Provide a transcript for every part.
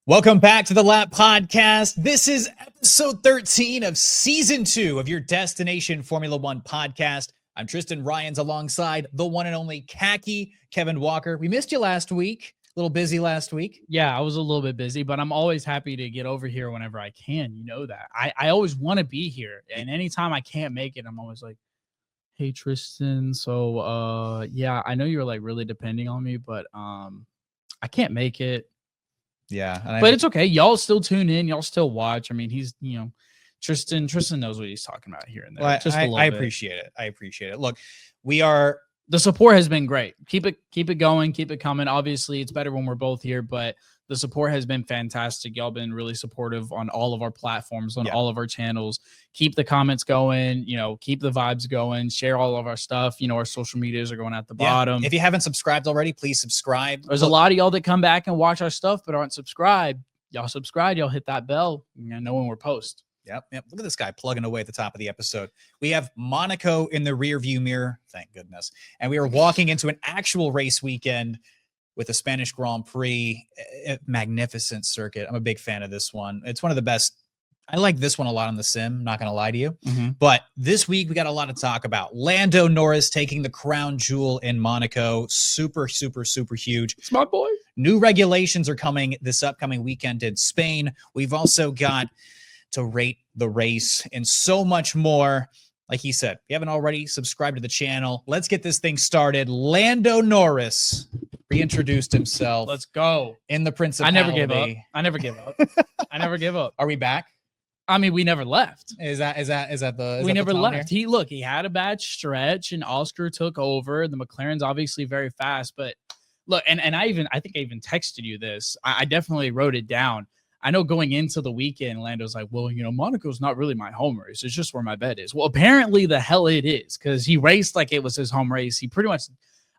Welcome back to the Lap Podcast. This is episode 13 of season 2 of your Destination Formula One podcast. I'm Tristan Ryans alongside the one and only Khaki Kevin Walker. We missed you last week. A little busy last week. Yeah, I was a little bit busy, but I'm always happy to get over here whenever I can. You know that. I always want to be here. And anytime I can't make it, I'm always like, hey, Tristan. So, yeah, I know you're like really depending on me, but I can't make it. Yeah. But it's okay. Y'all still tune in. Y'all still watch. I mean, he's, Tristan knows what he's talking about here and there. Well, just a little I bit. appreciate it. I appreciate it. Look, the support has been great. Keep it going. Keep it coming. Obviously, it's better when we're both here, but the support has been fantastic. Y'all been really supportive on all of our platforms, on all of our channels. Keep the comments going, keep the vibes going, share all of our stuff. Our social medias are going at the bottom. If you haven't subscribed already, please subscribe. There's a lot of y'all that come back and watch our stuff, but aren't subscribed. Y'all subscribe, y'all hit that bell. Know when we're post. Yep. Look at this guy plugging away at the top of the episode. We have Monaco in the rear view mirror. Thank goodness. And we are walking into an actual race weekend with the Spanish Grand Prix. Magnificent circuit. I'm a big fan of this one. It's one of the best. I like this one a lot on the sim. Not going to lie to you. Mm-hmm. But this week, we got a lot to talk about. Lando Norris taking the crown jewel in Monaco. Super, super, super huge. It's my boy. New regulations are coming this upcoming weekend in Spain. We've also got to rate the race and so much more. Like he said, if you haven't already subscribed to the channel, let's get this thing started. Lando Norris reintroduced himself. Let's go. In the Principality. I never give up. I never give up. Are we back? I mean, we never left. Is that the? We never left. He had a bad stretch, and Oscar took over. The McLaren's obviously very fast, but look, and I think I even texted you this. I definitely wrote it down. I know going into the weekend, Lando's like, well, Monaco's not really my home race. It's just where my bed is. Well, apparently the hell it is, because he raced like it was his home race. He pretty much,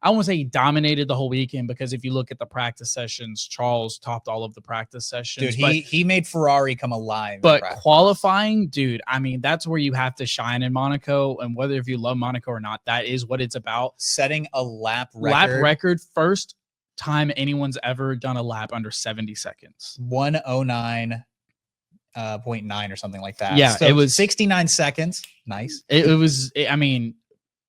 I won't say he dominated the whole weekend, because if you look at the practice sessions, Charles topped all of the practice sessions. Dude, he made Ferrari come alive. But qualifying, dude, I mean, that's where you have to shine in Monaco. And whether if you love Monaco or not, that is what it's about. Setting a lap record. Lap record, first time anyone's ever done a lap under 70 seconds. 109.9 or something like that. Yeah, so it was 69 seconds. Nice. It was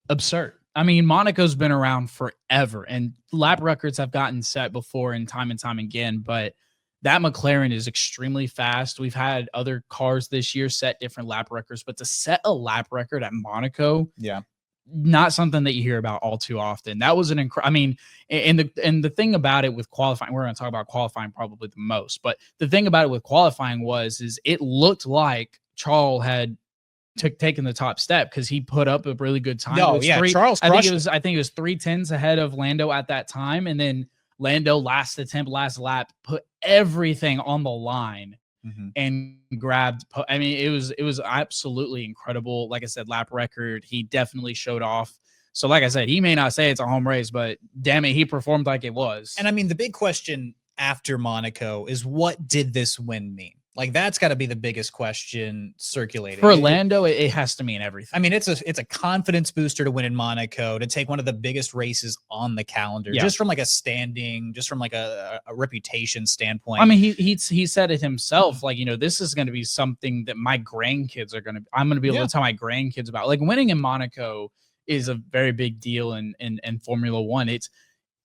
absurd. I mean, Monaco's been around forever, and lap records have gotten set before and time again, but that McLaren is extremely fast. We've had other cars this year set different lap records, but to set a lap record at Monaco, not something that you hear about all too often. That was an incredible. I mean, and the thing about it with qualifying, we're going to talk about qualifying probably the most, but the thing about it with qualifying is it looked like Charles had taken the top step, because he put up a really good time. Charles. I think it was 3:10s ahead of Lando at that time, and then Lando last lap put everything on the line. Mm-hmm. And grabbed. I mean, it was absolutely incredible. Like I said, lap record. He definitely showed off. So, like I said, he may not say it's a home race, but damn it, he performed like it was. And I mean, the big question after Monaco is, what did this win mean? Like, that's got to be the biggest question circulating. For Lando, it has to mean everything. I mean, it's a confidence booster to win in Monaco, to take one of the biggest races on the calendar, just from like a standing, just from like a reputation standpoint. I mean, he said it himself, like, this is going to be something that my grandkids I'm going to be able to tell my grandkids about. Like, winning in Monaco is a very big deal in Formula One.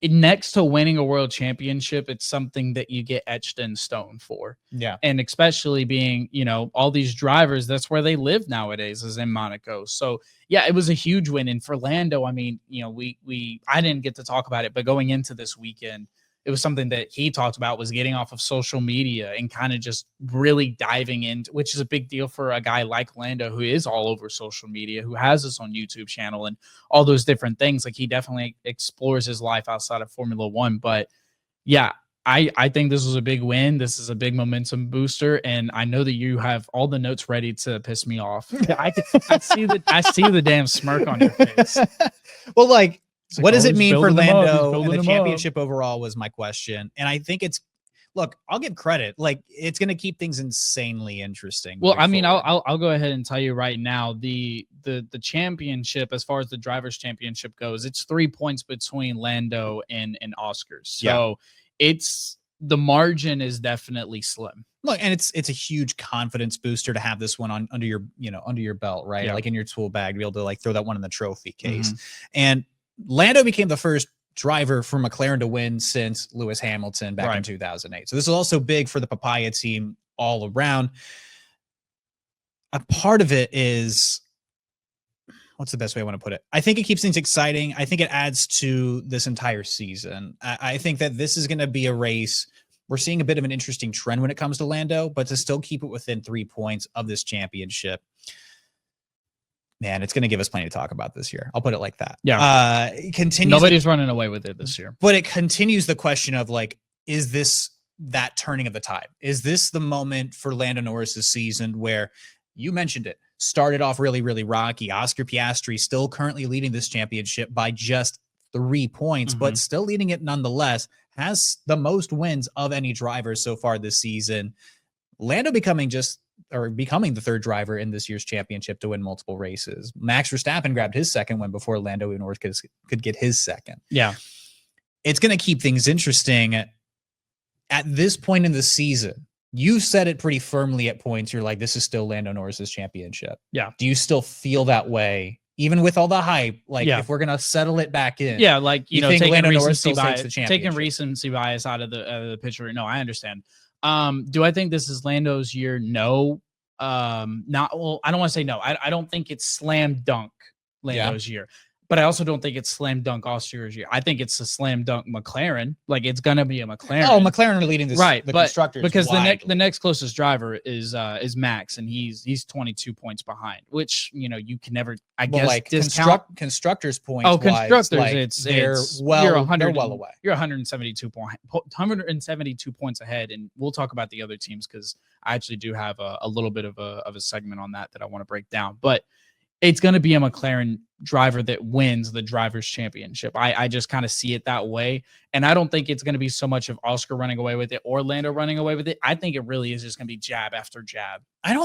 Next to winning a world championship, it's something that you get etched in stone for. Yeah. And especially being, all these drivers, that's where they live nowadays, is in Monaco. So yeah, it was a huge win. And for Lando, I mean, I didn't get to talk about it, but going into this weekend, it was something that he talked about, was getting off of social media and kind of just really diving into, which is a big deal for a guy like Lando, who is all over social media, who has his own YouTube channel and all those different things. Like, he definitely explores his life outside of Formula One. But yeah, I think this was a big win. This is a big momentum booster. And I know that you have all the notes ready to piss me off. I see the damn smirk on your face. Well, like, what does it mean for Lando? And the championship overall was my question. And I think look, I'll give credit. Like, it's going to keep things insanely interesting. Well, I mean, I'll go ahead and tell you right now, the championship, as far as the drivers' championship goes, it's 3 points between Lando and Oscars. So it's the margin is definitely slim. Look, and it's a huge confidence booster to have this one on under your belt, right? Yeah. Like in your tool bag, to be able to like throw that one in the trophy case. And Lando became the first driver for McLaren to win since Lewis Hamilton back in 2008. So this is also big for the Papaya team all around. A part of it is, what's the best way I want to put it? I think it keeps things exciting. I think it adds to this entire season. I think that this is going to be a race. We're seeing a bit of an interesting trend when it comes to Lando, but to still keep it within 3 points of this championship, man, it's going to give us plenty to talk about this year. I'll put it like that. Yeah. Nobody's running away with it this year. But it continues the question of like, is this that turning of the tide? Is this the moment for Lando Norris's season where, you mentioned it, started off really, really rocky? Oscar Piastri still currently leading this championship by just 3 points, but still leading it nonetheless, has the most wins of any driver so far this season. Lando becoming the third driver in this year's championship to win multiple races. Max Verstappen grabbed his second win before Lando Norris could get his second. Yeah. It's going to keep things interesting. At this point in the season, you said it pretty firmly at points. You're like, this is still Lando Norris's championship. Yeah. Do you still feel that way, even with all the hype? Like, if we're going to settle it back in. Yeah, like, you know, think taking Lando Norris recency still takes bias, the taking championship? recency bias out of the picture. No, I understand. Do I think this is Lando's year? No. Not, well, I don't want to say no. I don't think it's slam dunk Lando's year. But I also don't think it's slam dunk Austria's year. I think it's a slam dunk McLaren. Like, it's gonna be a McLaren. Oh, McLaren are leading this, right? The but constructors because widely. the next closest driver is Max, and he's 22 points behind. Which, you know, you can never, I guess, like discount constructors points. Oh, constructors, like, they're well away. You're 172 points ahead, and we'll talk about the other teams because I actually do have a little bit of a segment on that I want to break down. But it's going to be a McLaren driver that wins the Drivers' Championship. I just kind of see it that way. And I don't think it's going to be so much of Oscar running away with it or Lando running away with it. I think it really is just going to be jab after jab. I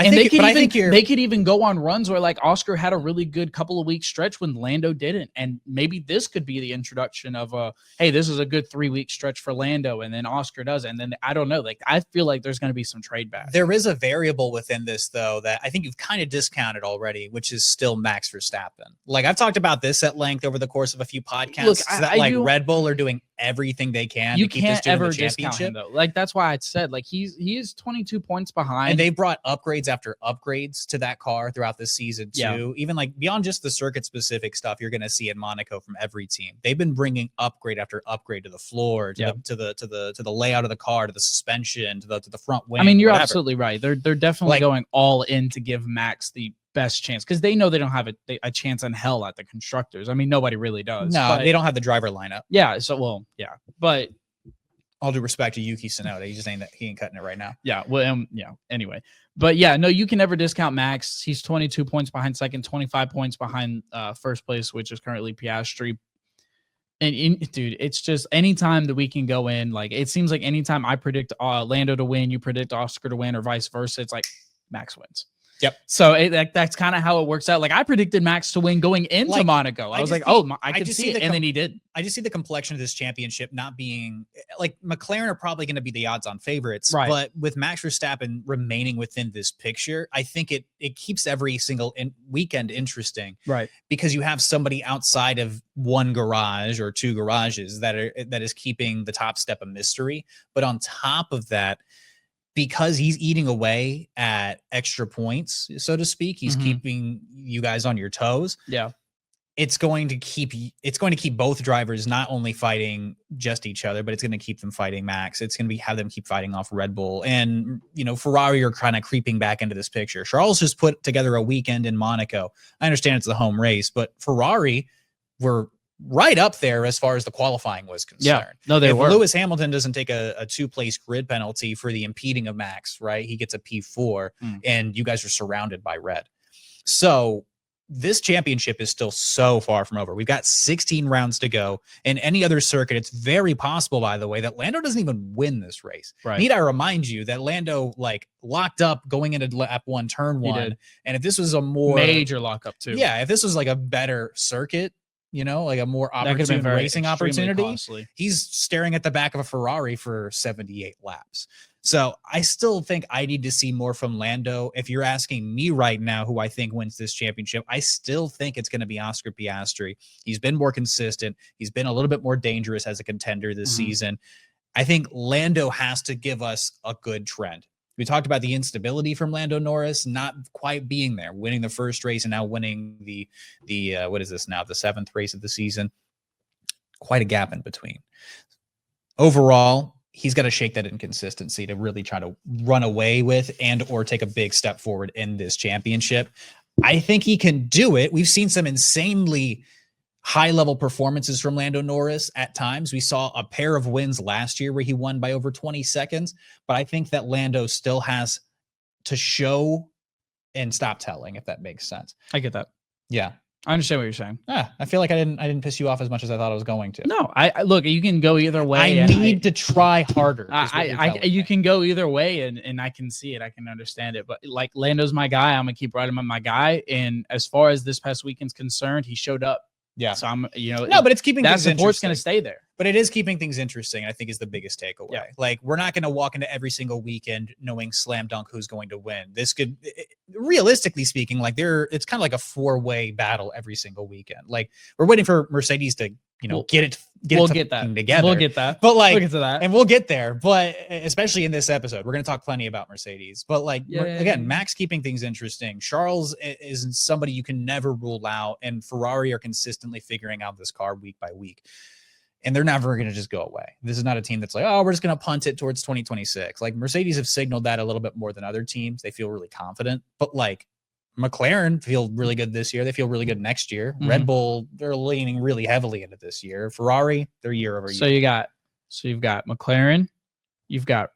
think they could even go on runs where, like, Oscar had a really good couple of weeks stretch when Lando didn't. And maybe this could be the introduction of hey, this is a good 3-week stretch for Lando, and then Oscar does it. And then I don't know. Like, I feel like there's going to be some trade back. There is a variable within this, though, that I think you've kind of discounted already, which is still Max Verstappen. Like, I've talked about this at length over the course of a few podcasts. Look, Red Bull are doing everything they can. You to keep can't this dude ever in the discount him, though. Like, that's why I said, like, he is 22 points behind. And they brought upgrades after upgrades to that car throughout this season too. Yeah. Even like beyond just the circuit specific stuff you're going to see in Monaco from every team. They've been bringing upgrade after upgrade to the floor, to the layout of the car, to the suspension, to the front wing. I mean, you're whatever. absolutely right. They're definitely going all in to give Max the best chance, because they know they don't have a chance in hell at the constructors. I mean, nobody really does. No, they don't have the driver lineup. Yeah. So, well, yeah, but all due respect to Yuki Tsunoda, he ain't cutting it right now. Yeah. Well, yeah. Anyway, but yeah, no, you can never discount Max. He's 22 points behind second, 25 points behind first place, which is currently Piastri. And dude, it's just anytime that we can go in, like, it seems like anytime I predict Lando to win, you predict Oscar to win, or vice versa. It's like Max wins. Yep. So that's kind of how it works out. Like, I predicted Max to win going into Monaco. I was like, I could see it, and then he did. I just see the complexion of this championship not being like, McLaren are probably going to be the odds-on favorites, right? But with Max Verstappen remaining within this picture, I think it keeps every single weekend interesting, right? Because you have somebody outside of one garage or two garages that is keeping the top step a mystery. But on top of that, because he's eating away at extra points, so to speak, he's keeping you guys on your toes. Yeah. It's going to keep both drivers not only fighting just each other, but it's going to keep them fighting Max. It's going to have them keep fighting off Red Bull. And, you know, Ferrari are kind of creeping back into this picture. Charles just put together a weekend in Monaco. I understand it's the home race, but Ferrari were right up there as far as the qualifying was concerned. Yeah, no, they were. Lewis Hamilton doesn't take a 2-place grid penalty for the impeding of Max, right? He gets a P4, and you guys are surrounded by red. So this championship is still so far from over. We've got 16 rounds to go. In any other circuit, it's very possible, by the way, that Lando doesn't even win this race. Right. Need I remind you that Lando, like, locked up going into lap 1, turn 1. And if this was a more major lockup too. Yeah, if this was like a better circuit, like a more That could have been opportune very racing extremely opportunity. costly. He's staring at the back of a Ferrari for 78 laps. So I still think I need to see more from Lando. If you're asking me right now who I think wins this championship, I still think it's going to be Oscar Piastri. He's been more consistent. He's been a little bit more dangerous as a contender this season. I think Lando has to give us a good trend. We talked about the instability from Lando Norris not quite being there, winning the first race and now winning the what is this now, the 7th race of the season. Quite a gap in between. Overall, he's got to shake that inconsistency to really try to run away with and or take a big step forward in this championship. I think he can do it. We've seen some insanely high-level performances from Lando Norris at times. We saw a pair of wins last year where he won by over 20 seconds, but I think that Lando still has to show and stop telling, if that makes sense. I get that. Yeah. I understand what you're saying. I feel like I didn't piss you off as much as I thought I was going to. No, I look, you can go either way. I need to try harder. You can go either way, and I can see it. I can understand it. But like, Lando's my guy. I'm gonna keep riding him on my guy. And as far as this past weekend's concerned, he showed up. Yeah. So I'm, no, but it's keeping that things support's interesting. going to stay there. But it is keeping things interesting, I think, is the biggest takeaway. Yeah. Like, we're not going to walk into every single weekend knowing slam dunk who's going to win. This could, realistically speaking, like it's kind of like a 4-way battle every single weekend. Like, we're waiting for Mercedes to, get it We'll get that together. We'll get that. But like, we'll get to that. and we'll get there. But especially in this episode, we're going to talk plenty about Mercedes. But like, again, Max keeping things interesting. Charles is somebody you can never rule out, and Ferrari are consistently figuring out this car week by week. And they're never going to just go away. This is not a team that's like, oh, we're just going to punt it towards 2026. Like, Mercedes have signaled that a little bit more than other teams. They feel really confident. But like, McLaren feel really good this year. They feel really good next year. Red Bull, they're leaning really heavily into this year. Ferrari, they're year over year. So you've got McLaren, you've got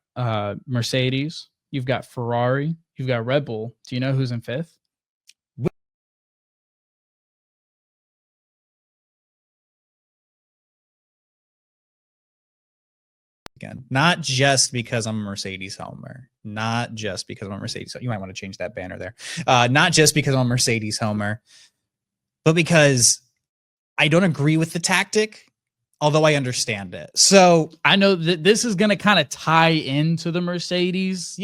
Mercedes, you've got Ferrari, you've got Red Bull. Do you know who's in 5th? Again, not just because I'm a Mercedes homer, not just because I'm a Mercedes. You might want to change that banner there. Not just because I'm a Mercedes homer, but because I don't agree with the tactic, although I understand it. So I know that this is going to kind of tie into the Mercedes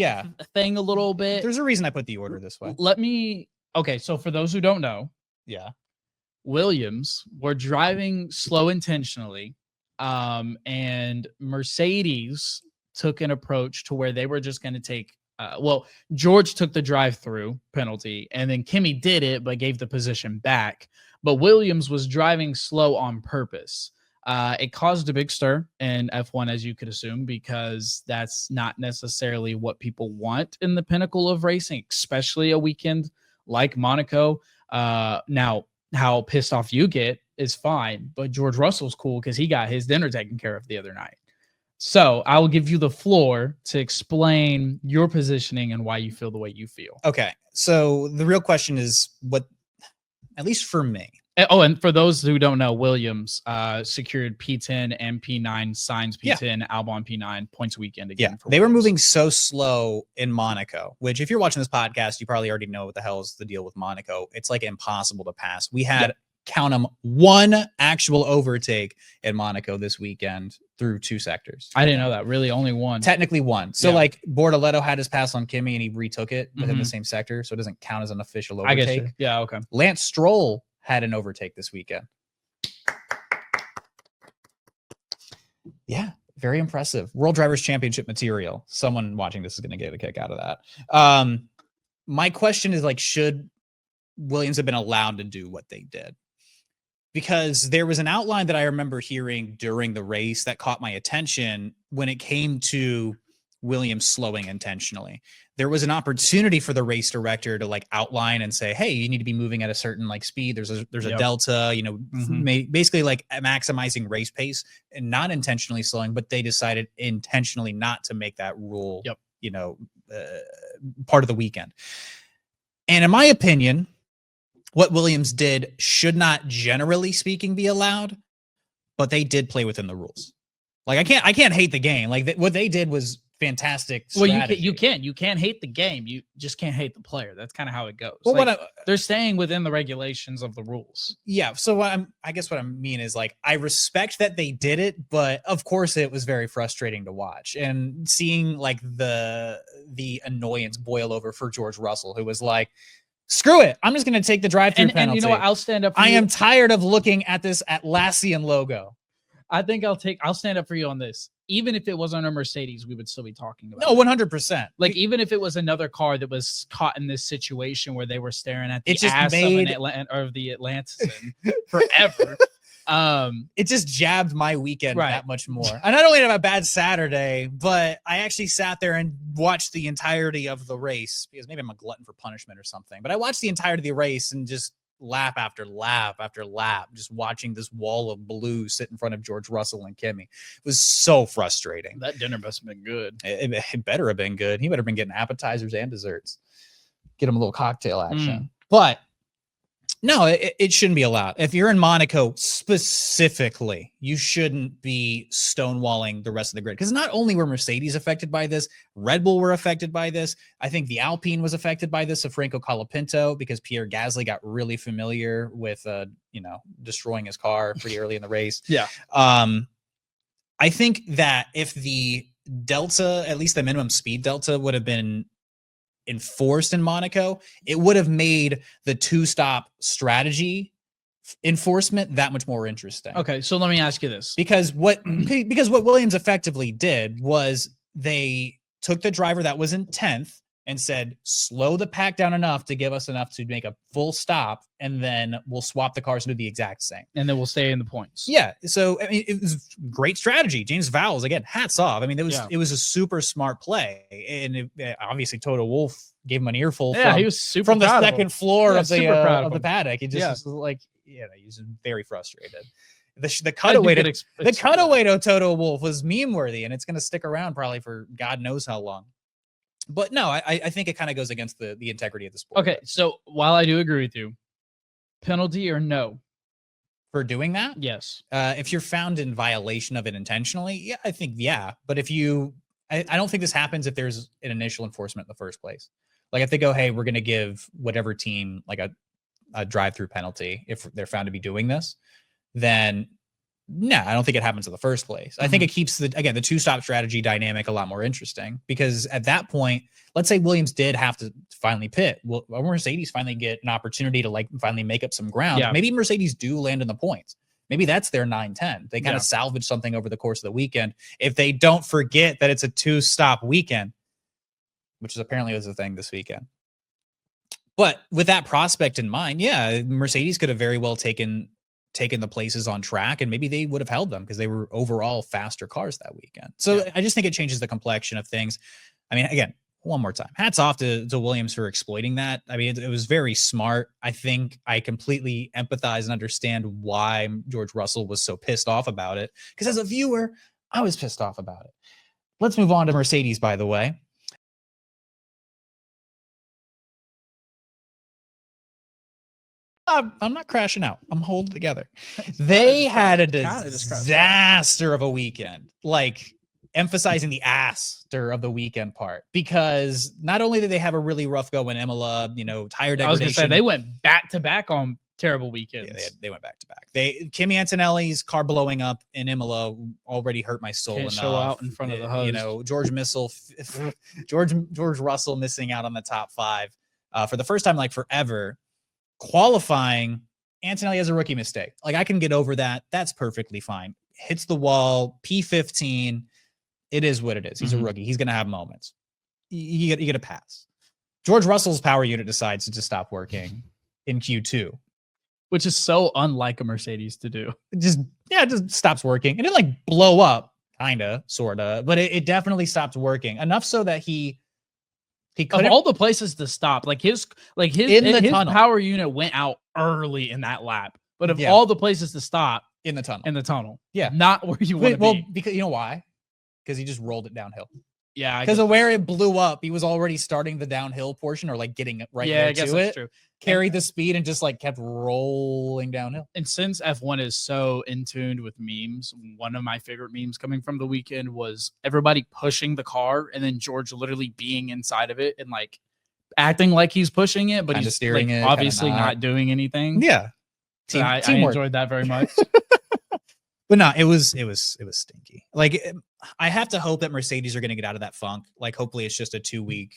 thing a little bit. There's a reason I put the order this way. Okay, so for those who don't know, Williams were driving slow intentionally. And Mercedes took an approach to where they were just going to take, George took the drive-through penalty, and then Kimi did it, but gave the position back. But Williams was driving slow on purpose. It caused a big stir in F1, as you could assume, because that's not necessarily what people want in the pinnacle of racing, especially a weekend like Monaco. Now, how pissed off you get is fine, but George Russell's cool because he got his dinner taken care of the other night. So I will give you the floor to explain your positioning and why you feel the way you feel. Okay. So the real question is what, at least for me. Oh, and for those who don't know, Williams secured P10 and P9, Sainz P10, Albon P9, points weekend again. They were moving so slow in Monaco, which if you're watching this podcast, you probably already know what the hell is the deal with Monaco. It's like impossible to pass. We had, count them, one actual overtake in Monaco this weekend through 2 sectors. I didn't know that. Really, only one. Technically one. So like Bortoletto had his pass on Kimi and he retook it within the same sector. So it doesn't count as an official overtake. I guess you. Yeah, okay. Lance Stroll had an overtake this weekend. Yeah, very impressive. World Drivers' Championship material. Someone watching this is going to get a kick out of that. My question is, like, should Williams have been allowed to do what they did? Because there was an outline that I remember hearing during the race that caught my attention when it came to Williams slowing intentionally. There was an opportunity for the race director to like outline and say, hey, you need to be moving at a certain like speed. There's a delta, basically like maximizing race pace and not intentionally slowing, but they decided intentionally not to make that rule, part of the weekend. And in my opinion, what Williams did should not, generally speaking, be allowed, but they did play within the rules. Like I can't hate the game. Like what they did was fantastic Well, strategy. you can't hate the game. You just can't hate the player. That's kind of how it goes. Well, Like, they're staying within the regulations of the rules. Yeah. So I guess what I mean is like, I respect that they did it, but of course it was very frustrating to watch, and seeing like the annoyance boil over for George Russell, who was like, screw it, I'm just going to take the drive-through penalty. And you know what? I'll stand up for I you. am tired of looking at this Atlassian logo. I think I'll stand up for you on this. Even if it wasn't a Mercedes, we would still be talking about No, 100%. Like, even if it was another car that was caught in this situation where they were staring at the It just ass made- of the Atlantean forever. It just jabbed my weekend Right. that much more. I not only had a bad Saturday, but I actually sat there and watched the entirety of the race, because maybe I'm a glutton for punishment or something, but I watched the entirety of the race and just lap after lap after lap, just watching this wall of blue sit in front of George Russell and Kimi. It was so frustrating. That dinner must have been good. It better have been good. He better have been getting appetizers and desserts. Get him a little cocktail action. But no, it shouldn't be allowed. If you're in Monaco specifically, you shouldn't be stonewalling the rest of the grid. Because not only were Mercedes affected by this, Red Bull were affected by this. I think the Alpine was affected by this of Franco Colapinto, because Pierre Gasly got really familiar with, destroying his car pretty early in the race. Yeah. I think that if the delta, at least the minimum speed delta, would have been enforced in Monaco, it would have made the two-stop strategy enforcement that much more interesting. Okay, so let me ask you this. Because what Williams effectively did was they took the driver that was in 10th and said, slow the pack down enough to give us enough to make a full stop, and then we'll swap the cars and do the exact same. And then we'll stay in the points. Yeah. So, I mean, it was great strategy. James Vowles, again, hats off. I mean, it was a super smart play. And obviously Toto Wolff gave him an earful he was super from the proud of him. second floor Yeah, of super proud the of him. paddock. He just Yeah. was like, he was very frustrated. The cutaway That'd be good the cutaway to Toto Wolff was meme worthy, and it's going to stick around probably for God knows how long. But no, I think it kind of goes against the integrity of the sport. Okay, so while I do agree with you, penalty or no? For doing that? Yes. If you're found in violation of it intentionally, yeah, I think, yeah. But if I don't think this happens if there's an initial enforcement in the first place. Like if they go, hey, we're going to give whatever team like a drive-through penalty if they're found to be doing this, then no, I don't think it happens in the first place. I think it keeps the two-stop strategy dynamic a lot more interesting, because at that point, let's say Williams did have to finally pit. Well, Mercedes finally get an opportunity to like finally make up some ground. Yeah. Maybe Mercedes do land in the points. Maybe that's their 9-10. They kind of salvage something over the course of the weekend. If they don't forget that it's a two-stop weekend, which is apparently was a thing this weekend. But with that prospect in mind, yeah, Mercedes could have very well taken the places on track, and maybe they would have held them because they were overall faster cars that weekend. So I just think it changes the complexion of things. I mean, again, one more time, hats off to Williams for exploiting that. I mean, it was very smart. I think I completely empathize and understand why George Russell was so pissed off about it, because as a viewer, I was pissed off about it. Let's move on to Mercedes, by the way. I'm not crashing out. I'm holding together. They had a disaster of a weekend, like emphasizing the aster of the weekend part, because not only did they have a really rough go in Imola, tire degradation. I was going to say, they went back to back on terrible weekends. Yeah, they went back to back. Kimi Antonelli's car blowing up in Imola already hurt my soul enough. Show out in front of the host. George Russell missing out on the top 5 for the first time like forever. Qualifying, Antonelli has a rookie mistake. Like, I can get over that. That's perfectly fine. Hits the wall, P15. It is what it is. He's a rookie. He's going to have moments. You get a pass. George Russell's power unit decides to just stop working in Q2. Which is so unlike a Mercedes to do. It just stops working. It didn't like blow up, kind of, sort of, but it definitely stopped working. Enough so that he of all the places to stop, his tunnel. Power unit went out early in that lap. But of all the places to stop, in the tunnel. Yeah, not where you want to be. Because you know why? Because he just rolled it downhill. Yeah, because of where it blew up, he was already starting the downhill portion or like getting right there I guess to that's it. true. Carried the speed and just like kept rolling downhill. And since F1 is so in tune with memes, one of my favorite memes coming from the weekend was everybody pushing the car and then George literally being inside of it and like acting like he's pushing it, but Kinda he's steering like it, obviously kinda not. not doing anything. Yeah, So I teamwork. enjoyed that very much. But no, it was stinky. Like I have to hope that Mercedes are going to get out of that funk. Like hopefully it's just a 2-week,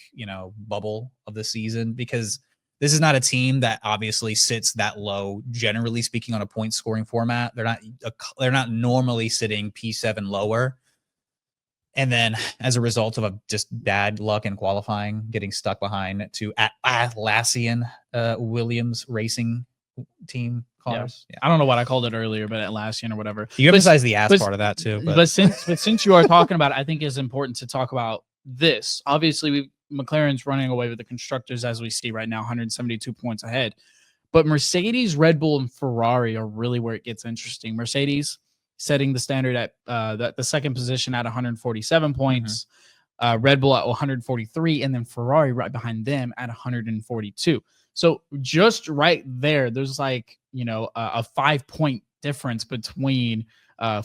bubble of the season, because this is not a team that obviously sits that low, generally speaking, on a point scoring format. They're not normally sitting P7 lower. And then as a result of just bad luck in qualifying, getting stuck behind to Atlassian Williams Racing team cars. Yeah. I don't know what I called it earlier, but Atlassian or whatever. You emphasize the ass part of that too. But since you are talking about it, I think it's important to talk about this. Obviously, McLaren's running away with the constructors as we see right now, 172 points ahead. But Mercedes, Red Bull, and Ferrari are really where it gets interesting. Mercedes setting the standard at the second position at 147 points, Red Bull at 143, and then Ferrari right behind them at 142. So just right there's like, a 5-point difference between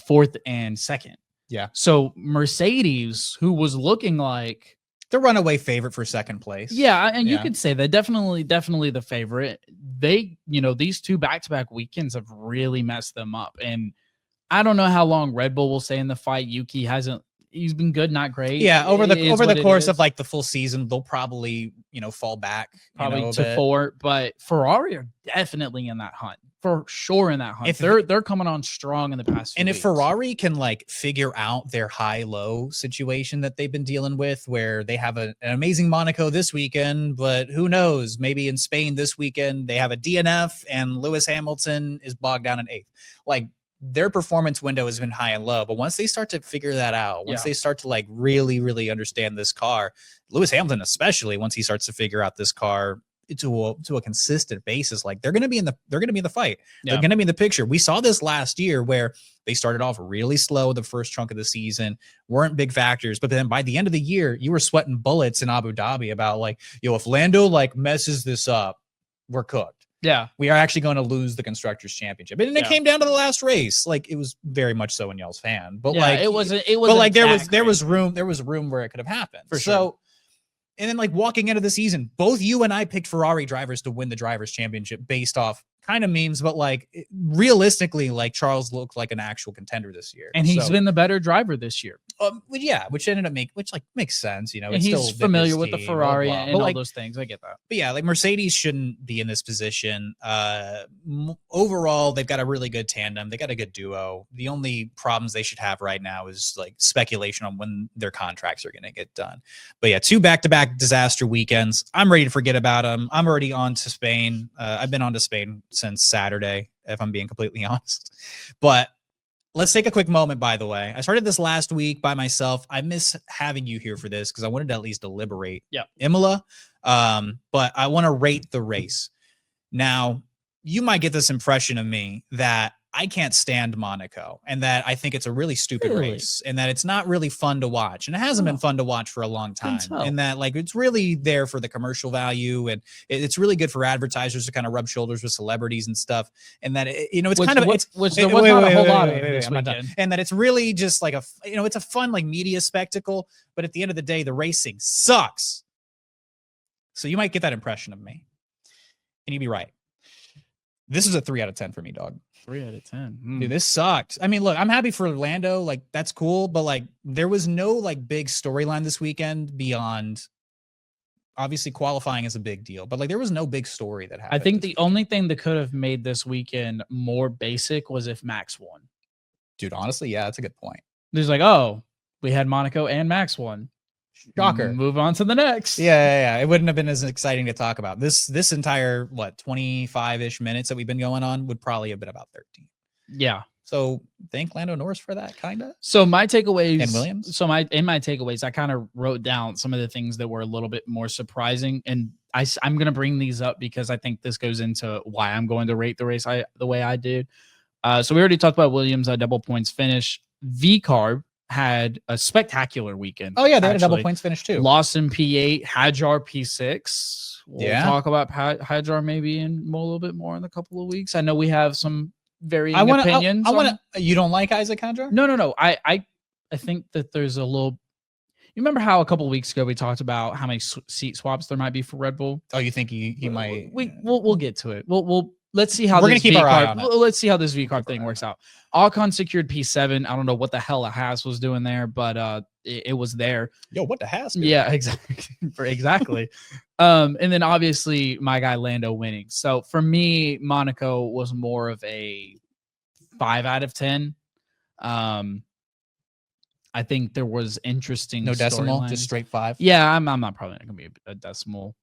fourth and second. Yeah. So Mercedes, who was looking like the runaway favorite for second place. Yeah, and you could say that definitely the favorite. They, these 2 back-to-back weekends have really messed them up. And I don't know how long Red Bull will stay in the fight. Yuki he's been good, not great. Yeah, over the course of like the full season, they'll probably, fall back probably to 4, but Ferrari are definitely in that hunt. For sure in that hunt. If they're coming on strong in the past few weeks. If Ferrari can like figure out their high-low situation that they've been dealing with, where they have an amazing Monaco this weekend, but who knows, maybe in Spain this weekend they have a DNF and Lewis Hamilton is bogged down in 8th. Like their performance window has been high and low, but once they start to figure that out, once they start to like really, really understand this car, Lewis Hamilton especially, once he starts to figure out this car to a consistent basis, like they're going to be in the fight. They're going to be in the picture. We saw this last year where they started off really slow the first chunk of the season, weren't big factors, but then by the end of the year, you were sweating bullets in Abu Dhabi about like, if Lando like messes this up, we're cooked. Yeah, we are actually going to lose the Constructors Championship, and it came down to the last race. Like it was very much so in y'all's fan, but like it wasn't. But like there was room where it could have happened for sure. So, and then like walking into the season, both you and I picked Ferrari drivers to win the Drivers' Championship based off kind of memes, but like realistically, like Charles looked like an actual contender this year, and he's been the better driver this year. Which ended up makes sense. And it's he's still familiar with the Ferrari and all those things. I get that. But yeah, like Mercedes shouldn't be in this position. Overall, they've got a really good tandem. They got a good duo. The only problems they should have right now is like speculation on when their contracts are going to get done. But yeah, 2 back-to-back disaster weekends. I'm ready to forget about them. I'm already on to Spain. I've been on to Spain since Saturday, if I'm being completely honest. But let's take a quick moment, by the way. I started this last week by myself. I miss having you here for this because I wanted to at least deliberate Imola. But I want to rate the race. Now, you might get this impression of me that I can't stand Monaco and that I think it's a really stupid race and that it's not really fun to watch. And it hasn't been fun to watch for a long time. And that like it's really there for the commercial value and it's really good for advertisers to kind of rub shoulders with celebrities and stuff. And that, it's kind of, which there was not a whole lot of this weekend. And that it's really just like it's a fun like media spectacle. But at the end of the day, the racing sucks. So you might get that impression of me. And you'd be right. This is a 3 out of 10 for me, dog. 3 out of 10. Dude, this sucked. I mean, look, I'm happy for Lando. Like, that's cool. But, like, there was no, like, big storyline this weekend beyond... Obviously, qualifying is a big deal. But, like, there was no big story that happened. I think the only thing that could have made this weekend more basic was if Max won. Dude, honestly, yeah, that's a good point. There's like, oh, we had Monaco and Max won. Shocker. Move on to the next. Yeah. It wouldn't have been as exciting to talk about. This entire, 25-ish minutes that we've been going on would probably have been about 13. Yeah. So thank Lando Norris for that, kind of. So my takeaways... And Williams? So in my takeaways, I kind of wrote down some of the things that were a little bit more surprising. And I'm going to bring these up because I think this goes into why I'm going to rate the race the way I did. So we already talked about Williams' double points finish. V-carb had a spectacular weekend. Oh yeah, they had a double actually. points finish too. Lost in P8, Hajar P6. We'll Yeah. talk about Hajar maybe in a little bit more in a couple of weeks. I know we have some varying opinions. I want to. You don't like Isaac Hajar? No. I think that there's a little. You remember how a couple of weeks ago we talked about how many seat swaps there might be for Red Bull? Oh, you think he might? We'll get to it. Let's see how we're gonna keep our eye on it. Let's see how this V card thing works out. Alcon secured P7. I don't know what the hell a Haas was doing there, but it was there. Yo, what the Haas? Yeah, exactly. And then obviously my guy Lando winning. So for me, Monaco was more of a 5 out of 10. I think there was interesting. No decimal, just straight 5. Yeah, I'm not probably not gonna be a decimal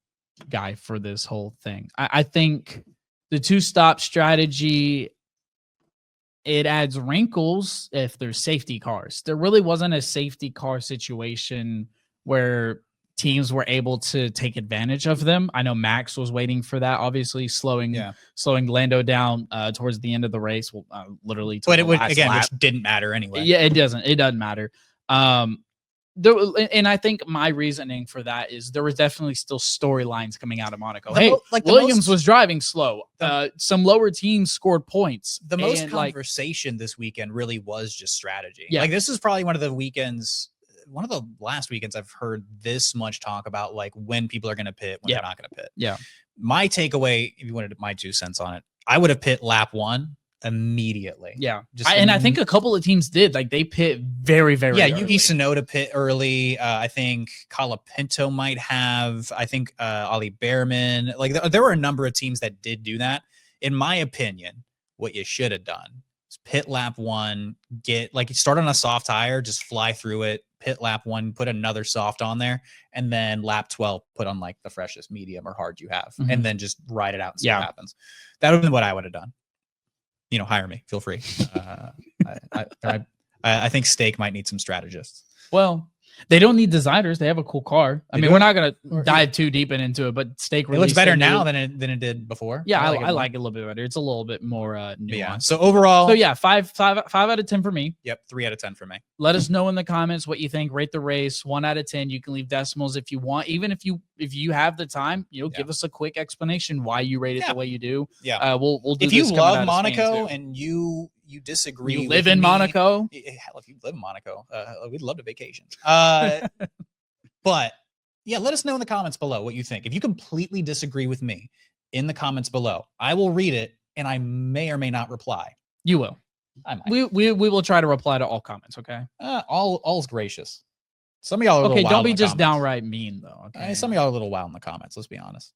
guy for this whole thing. I think the 2-stop strategy, it adds wrinkles if there's safety cars. There really wasn't a safety car situation where teams were able to take advantage of them. I know Max was waiting for that, obviously slowing Lando down towards the end of the race. Well, literally, but it would again, lap. Which didn't matter anyway. Yeah, it doesn't. It doesn't matter. And I think my reasoning for that is there was definitely still storylines coming out of Monaco. Williams was driving slow. Some lower teams scored points. The most conversation this weekend really was just strategy. Yeah. Like this is probably one of the last weekends I've heard this much talk about like when people are going to pit, when they're not going to pit. Yeah. My takeaway, if you wanted my 2 cents on it, I would have pit lap 1 immediately. Yeah. I think a couple of teams did. Like they pit very, very early. Yuki Tsunoda pit early. I think Colapinto might have. I think Ollie Behrman. Like there were a number of teams that did do that. In my opinion, what you should have done is pit lap 1, start on a soft tire, just fly through it, pit lap 1, put another soft on there, and then lap 12, put on like the freshest medium or hard you have, and then just ride it out and see what happens. That would have been what I would have done. Hire me. Feel free. I think Steak might need some strategists. Well, they don't need designers. They have a cool car. I mean, we're not going to dive too deep into it, but Steak really looks better now than it did before. Yeah, I like it a little bit better. It's a little bit more nuanced. Yeah. So overall, 5 out of 10 for me. Yep, 3 out of 10 for me. Let us know in the comments what you think. Rate the race 1 out of 10. You can leave decimals if you want. Even if you have the time, give us a quick explanation why you rate it the way you do. Yeah, we'll do. If you love Monaco and you disagree, you live in Monaco. Hell, if you live in Monaco, we'd love to vacation. But yeah, let us know in the comments below what you think. If you completely disagree with me in the comments below, I will read it and I may or may not reply. You will. I might. We will try to reply to all comments. Okay. All's gracious. Some of y'all are okay. Don't be just downright mean though. Okay. Some of y'all are a little wild in the comments. Let's be honest.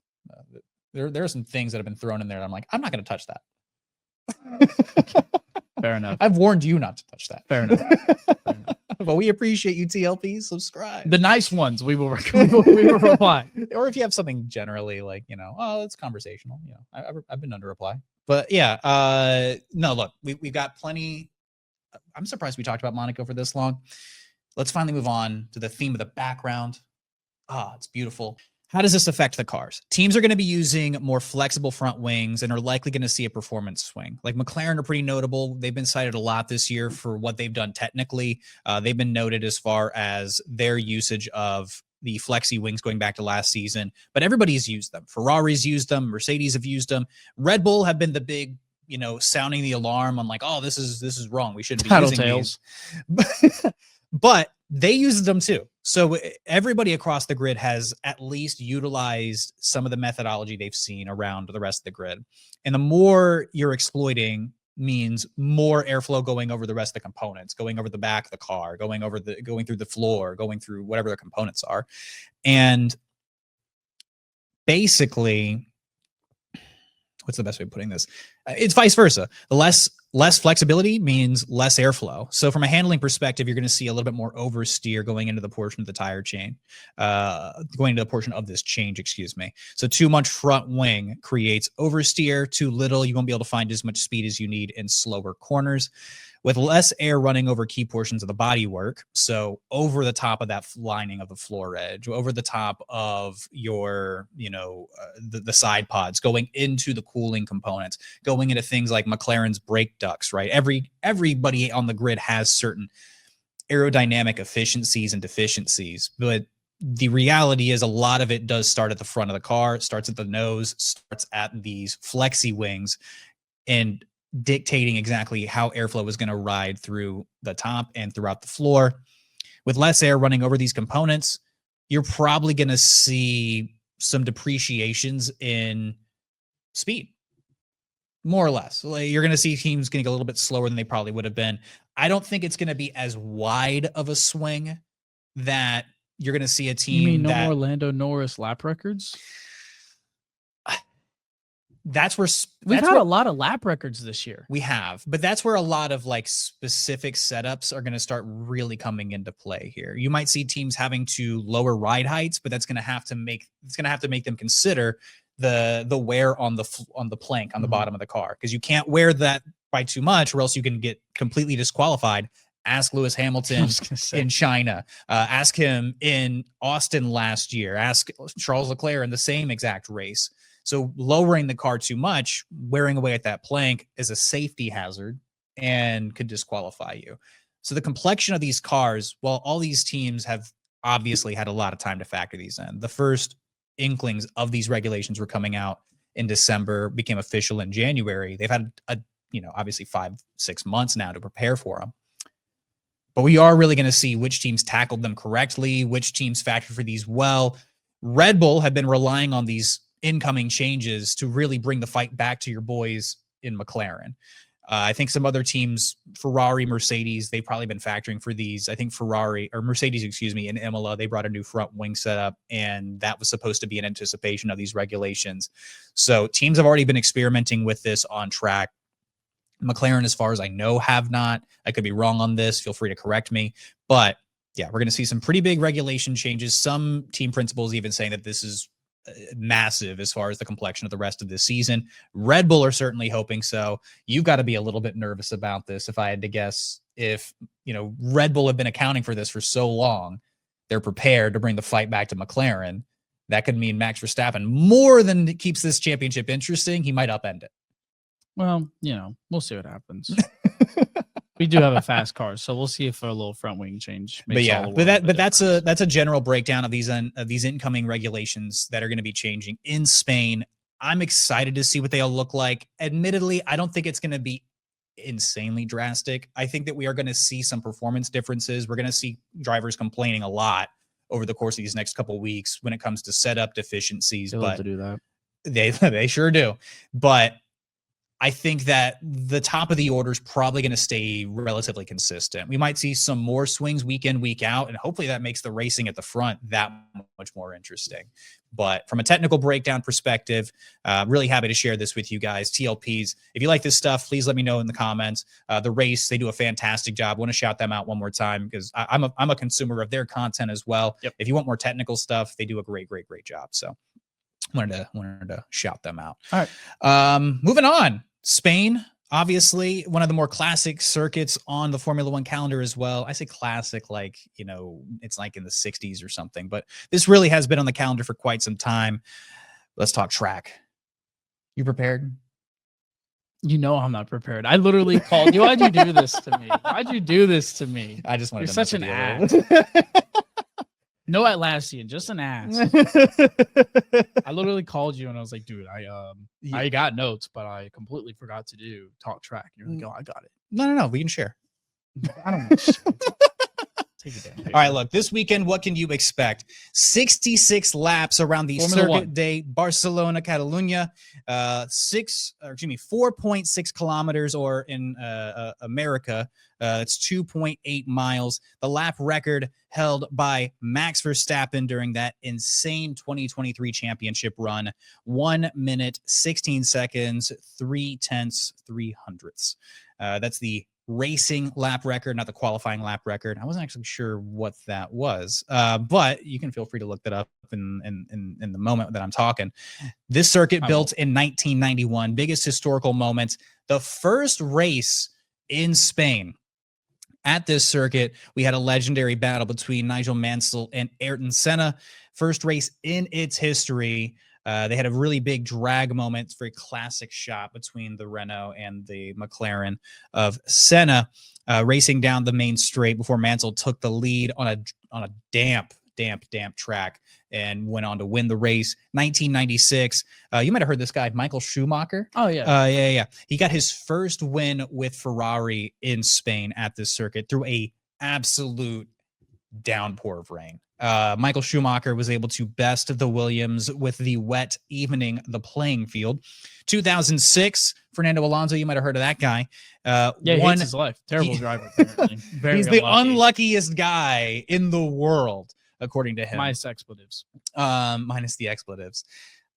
There are some things that have been thrown in there. I'm like, I'm not going to touch that. Fair enough. I've warned you not to touch that. Fair enough. But we appreciate you, TLP. Subscribe. The nice ones, we will reply. Or if you have something generally like, it's conversational. I've been under reply. But yeah, no, look, we've got plenty. I'm surprised we talked about Monaco for this long. Let's finally move on to the theme of the background. It's beautiful. How does this affect the cars? Teams are going to be using more flexible front wings and are likely going to see a performance swing. Like McLaren are pretty notable. They've been cited a lot this year for what they've done technically. They've been noted as far as their usage of the flexi wings going back to last season, but everybody's used them. Ferrari's used them. Mercedes have used them. Red Bull have been the big, sounding the alarm on like, oh, this is wrong. We shouldn't be using these. But they use them too. So everybody across the grid has at least utilized some of the methodology they've seen around the rest of the grid. And the more you're exploiting means more airflow going over the rest of the components, going over the back of the car, going through the floor, going through whatever the components are. And basically, what's the best way of putting this? It's vice versa. The less flexibility means less airflow. So from a handling perspective, you're going to see a little bit more oversteer going into the portion of the tire chain, going into the portion of this change, excuse me. So too much front wing creates oversteer. Too little, you won't be able to find as much speed as you need in slower corners. With less air running over key portions of the bodywork, so over the top of that lining of the floor edge, over the top of your, the side pods, going into the cooling components, going into things like McLaren's brake ducts, right? Everybody on the grid has certain aerodynamic efficiencies and deficiencies, but the reality is a lot of it does start at the front of the car. It starts at the nose, starts at these flexi wings, and dictating exactly how airflow is going to ride through the top and throughout the floor. With less air running over these components, you're probably going to see some depreciations in speed, more or less. Like, you're going to see teams getting a little bit slower than they probably would have been. I don't think it's going to be as wide of a swing that you're going to see a team. You mean no more Lando Norris lap records? That's where we've had a lot of lap records this year. We have, but that's where a lot of like specific setups are going to start really coming into play here. You might see teams having to lower ride heights, but that's going to have to make them consider the wear on the plank on the bottom of the car, because you can't wear that by too much, or else you can get completely disqualified. Ask Lewis Hamilton in China. Ask him in Austin last year. Ask Charles Leclerc in the same exact race. So lowering the car too much, wearing away at that plank, is a safety hazard and could disqualify you. So the complexion of these cars, while all these teams have obviously had a lot of time to factor these in, the first inklings of these regulations were coming out in December, became official in January. They've had obviously 5-6 months now to prepare for them. But we are really going to see which teams tackled them correctly, which teams factored for these well. Red Bull have been relying on these incoming changes to really bring the fight back to your boys in McLaren. I think some other teams, Ferrari, Mercedes, they've probably been factoring for these. I think Mercedes, in Imola, they brought a new front wing setup, and that was supposed to be in anticipation of these regulations. So teams have already been experimenting with this on track. McLaren, as far as I know, have not. I could be wrong on this. Feel free to correct me. But yeah, we're going to see some pretty big regulation changes. Some team principals even saying that this is massive as far as the complexion of the rest of this season. Red Bull are certainly hoping so. You've got to be a little bit nervous about this, if I had to guess. If Red Bull have been accounting for this for so long, they're prepared to bring the fight back to McLaren. That could mean Max Verstappen, more than keeps this championship interesting, he might upend it. Well, we'll see what happens. We do have a fast car, so we'll see if a little front wing change makes that's a general breakdown of these incoming regulations that are going to be changing in Spain. I'm excited to see what they all look like. Admittedly, I don't think it's going to be insanely drastic. I think that we are going to see some performance differences. We're going to see drivers complaining a lot over the course of these next couple of weeks when it comes to setup deficiencies. They love to do that. They sure do. But I think that the top of the order is probably going to stay relatively consistent. We might see some more swings week in, week out, and hopefully that makes the racing at the front that much more interesting. But from a technical breakdown perspective, really happy to share this with you guys. TLPs, if you like this stuff, please let me know in the comments. The Race, they do a fantastic job. I want to shout them out one more time because I'm a consumer of their content as well. Yep. If you want more technical stuff, they do a great job. So wanted to shout them out. All right. Moving on. Spain, obviously one of the more classic circuits on the Formula One calendar as well. I say classic, like, it's like in the 60s or something, but this really has been on the calendar for quite some time. Let's talk track. You prepared? I'm not prepared. I literally called you. Why'd you do this to me? I just wanted You're to such an ass. No Atlassian, just an ass. I literally called you and I was like, dude, I got notes, but I completely forgot to do talk track. And you're like, oh, I got it. No. We can share. I don't know. Take it down. All right, look, this weekend, what can you expect? 66 laps around the Circuit de Barcelona, Catalunya. 4.6 kilometers, or in America, it's 2.8 miles. The lap record held by Max Verstappen during that insane 2023 championship run. 1 minute, 16 seconds, 0.3. That's the racing lap record, not the qualifying lap record. I wasn't actually sure what that was, but you can feel free to look that up in the moment that I'm talking. This circuit built in 1991, biggest historical moment, the first race in Spain. At this circuit, we had a legendary battle between Nigel Mansell and Ayrton Senna. First race in its history. They had a really big drag moment, very classic shot between the Renault and the McLaren of Senna, racing down the main straight before Mansell took the lead on a damp track and went on to win the race. 1996. You might have heard this guy, Michael Schumacher. Oh, yeah. Yeah. He got his first win with Ferrari in Spain at this circuit through a absolute downpour of rain. Michael Schumacher was able to best the Williams with the wet evening the playing field. 2006, Fernando Alonso, you might have heard of that guy. He hates his life. Terrible driver, apparently. He's the unluckiest guy in the world, according to him. Minus expletives. Minus the expletives.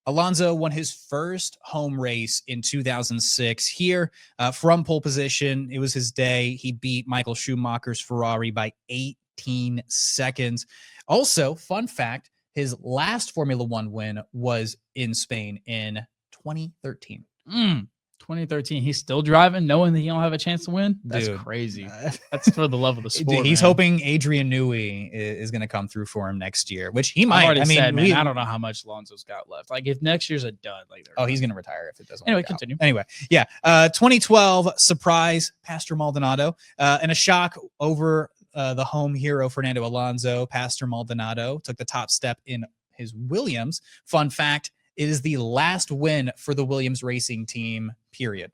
Alonso won his first home race in 2006 here from pole position. It was his day. He beat Michael Schumacher's Ferrari by 18 seconds. Also, fun fact, his last Formula One win was in Spain in 2013. 2013. He's still driving, knowing that he don't have a chance to win. That's Dude. crazy. That's for the love of the sport. He's man. hoping Adrian Newey is going to come through for him next year, which he might. I've already I mean, said, man, I don't know how much Alonso's got left. Like, if next year's a dud, like, he's going to retire if it doesn't. Anyway, work continue. Out. Anyway, yeah. 2012 surprise, Pastor Maldonado, and a shock over the home hero Fernando Alonso. Pastor Maldonado took the top step in his Williams. Fun fact: it is the last win for the Williams racing team. Period.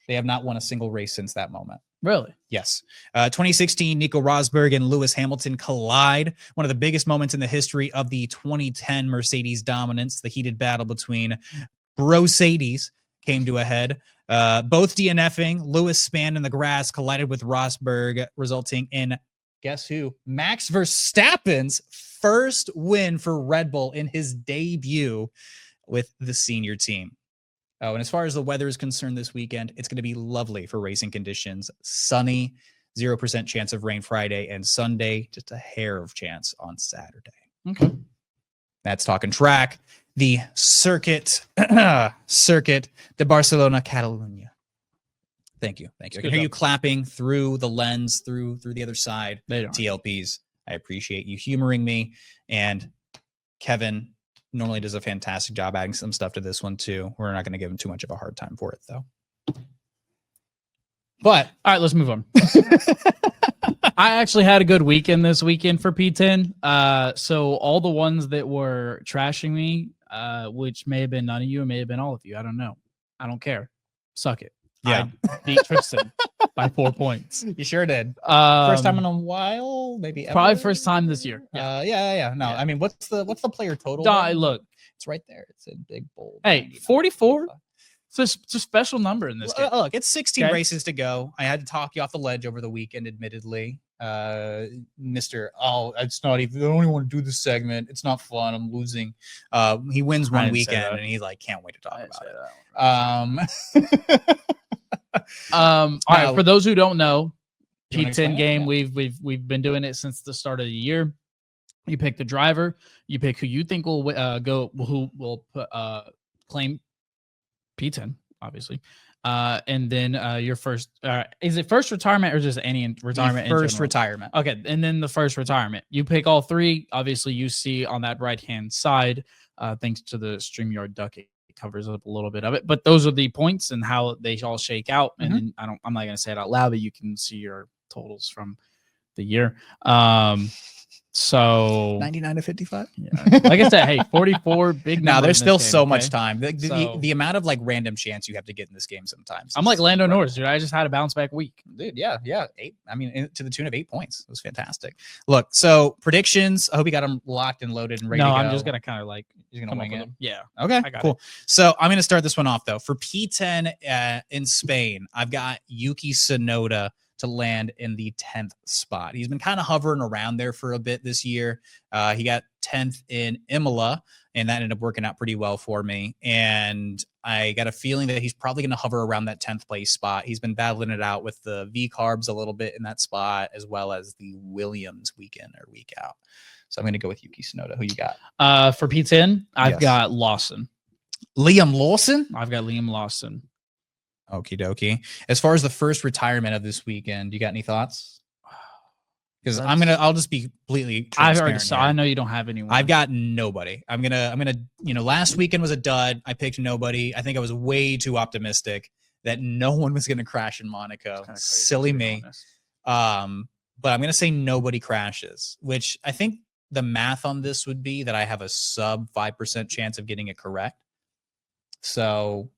They have not won a single race since that moment. Really? Yes. 2016, Nico Rosberg and Lewis Hamilton collide. One of the biggest moments in the history of the 2010 Mercedes dominance. The heated battle between Brosadies came to a head. Both DNFing. Lewis spanned in the grass, collided with Rosberg, resulting in, guess who? Max Verstappen's first win for Red Bull in his debut with the senior team. Oh, and as far as the weather is concerned this weekend, it's going to be lovely for racing conditions. Sunny, 0% chance of rain Friday, and Sunday, just a hair of chance on Saturday. Okay. That's talking track. The circuit de Barcelona, Catalunya. Thank you. I can hear you clapping through the lens, through the other side. TLPs. I appreciate you humoring me. And Kevin normally does a fantastic job adding some stuff to this one too. We're not going to give him too much of a hard time for it though. But all right, let's move on. I actually had a good weekend this weekend for P10. So all the ones that were trashing me, which may have been none of you, it may have been all of you. I don't know. I don't care. Suck it. Yeah. I beat Tristan by 4 points. You sure did. First time in a while, maybe ever? Probably first time this year. Yeah. No, I mean, what's the player total? Look, it's right there. It's in big bold. Hey, 44. It's a special number in this game. Look, it's 16 races to go. I had to talk you off the ledge over the weekend, admittedly. It's not even, I don't even want to do this segment. It's not fun. I'm losing. He wins one weekend and he's like, can't wait to talk about it. All right, for those who don't know, P10 game, we've been doing it since the start of the year. You pick the driver, you pick who you think will who will claim P10, obviously. And then your first is it first retirement or just any retirement? First retirement. Okay, and then the first retirement. You pick all three. Obviously, you see on that right-hand side, thanks to the StreamYard duck, it covers up a little bit of it. But those are the points and how they all shake out. And then I'm not gonna say it out loud, but you can see your totals from the year. So 99 to 55. Yeah. Like I said, hey, 44 big. Now there's still so much time. The amount of like random chance you have to get in this game sometimes. I'm like Lando Norris, dude. I just had a bounce back week, dude. Yeah. 8. I mean, to the tune of 8 points. It was fantastic. Look, so predictions. I hope you got them locked and loaded and ready to go. I'm just gonna kind of like you're gonna wing it. Yeah. Okay. Cool. So I'm gonna start this one off though. For P10 in Spain, I've got Yuki Tsunoda to land in the 10th spot. He's been kind of hovering around there for a bit this year. He got 10th in Imola, and that ended up working out pretty well for me. And I got a feeling that he's probably going to hover around that 10th place spot. He's been battling it out with the V-carbs a little bit in that spot, as well as the Williams week in or week out. So I'm going to go with Yuki Tsunoda. Who you got? For P10, I've got Lawson. Liam Lawson? I've got Liam Lawson. Okie dokie. As far as the first retirement of this weekend, you got any thoughts? because I'll just be completely I've already transparent saw. here. I know you don't have anyone. I've got nobody. I'm gonna, last weekend was a dud. I picked nobody. I think I was way too optimistic that no one was gonna crash in Monaco. Crazy, Silly me. But I'm gonna say nobody crashes, which I think the math on this would be that I have a sub 5% chance of getting it correct. So,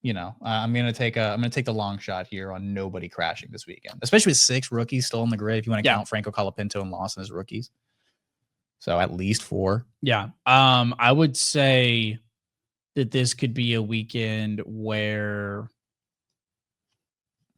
I'm gonna take the long shot here on nobody crashing this weekend, especially with 6 rookies still on the grid. If you want to count Franco Colapinto and Lawson as rookies, so at least 4. Yeah. I would say that this could be a weekend where.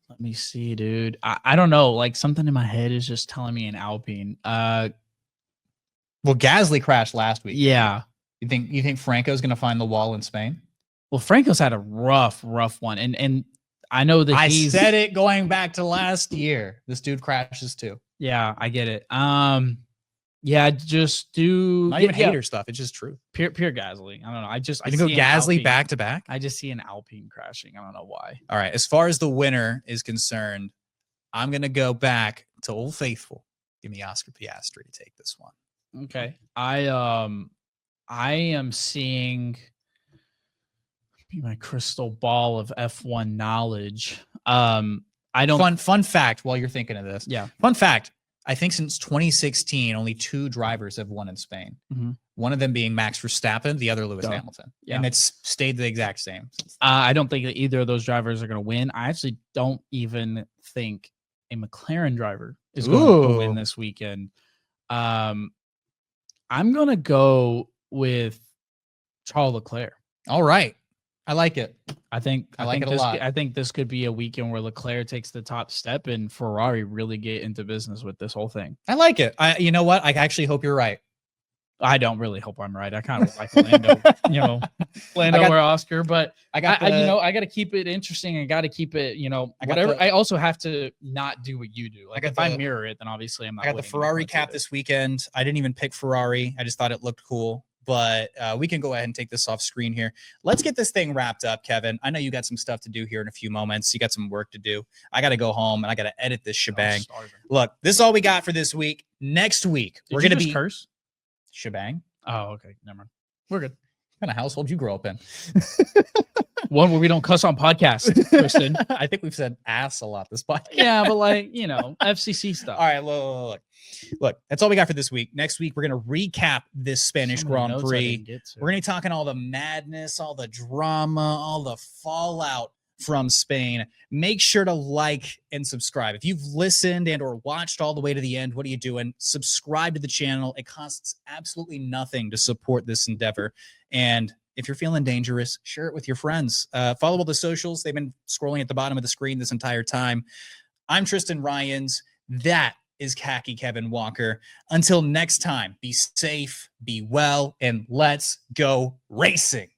Let me see, dude. I don't know. Like something in my head is just telling me an Alpine. Well, Gasly crashed last week. Yeah. You think Franco's gonna find the wall in Spain? Well, Franco's had a rough one, and I know that I said it going back to last year. This dude crashes too. Yeah, I get it. Yeah, just do not even hater stuff. It's just true. Pure Gasly. I don't know. I can go Gasly back to back. I just see an Alpine crashing. I don't know why. All right. As far as the winner is concerned, I'm gonna go back to Old Faithful. Give me Oscar Piastri to take this one. Okay. I am seeing my crystal ball of F1 knowledge. I don't fun fact while you're thinking of this. Yeah. Fun fact. I think since 2016, only 2 drivers have won in Spain. Mm-hmm. One of them being Max Verstappen, the other Lewis Hamilton. Yeah. And it's stayed the exact same. I don't think that either of those drivers are going to win. I actually don't even think a McLaren driver is going to win this weekend. I'm going to go with Charles Leclerc. All right. I like it. I think it a lot. I think this could be a weekend where Leclerc takes the top step and Ferrari really get into business with this whole thing. I like it. You know what? I actually hope you're right. I don't really hope I'm right. I kind of like Lando, Lando or Oscar, but I got to keep it interesting. I got to keep it, whatever. I also have to not do what you do. Like if I mirror it, then obviously I'm not. I got the Ferrari cap this weekend. I didn't even pick Ferrari. I just thought it looked cool. But we can go ahead and take this off screen here. Let's get this thing wrapped up, Kevin. I know you got some stuff to do here in a few moments. You got some work to do. I got to go home and I got to edit this shebang. Look, this is all we got for this week. Next week, we're going to be curse shebang. Oh, okay. Never mind. We're good. What kind of household you grow up in? One where we don't cuss on podcasts, Kristen. I think we've said ass a lot this podcast. Yeah, but FCC stuff. All right, look, that's all we got for this week. Next week, we're going to recap this Spanish Grand Prix. We're going to be talking all the madness, all the drama, all the fallout from Spain. Make sure to like and subscribe. If you've listened and or watched all the way to the end, what are you doing? Subscribe to the channel. It costs absolutely nothing to support this endeavor. And if you're feeling dangerous, share it with your friends. Follow all the socials. They've been scrolling at the bottom of the screen this entire time. I'm Tristan Ryans. That is Khaki Kevin Walker. Until next time, be safe, be well, and let's go racing.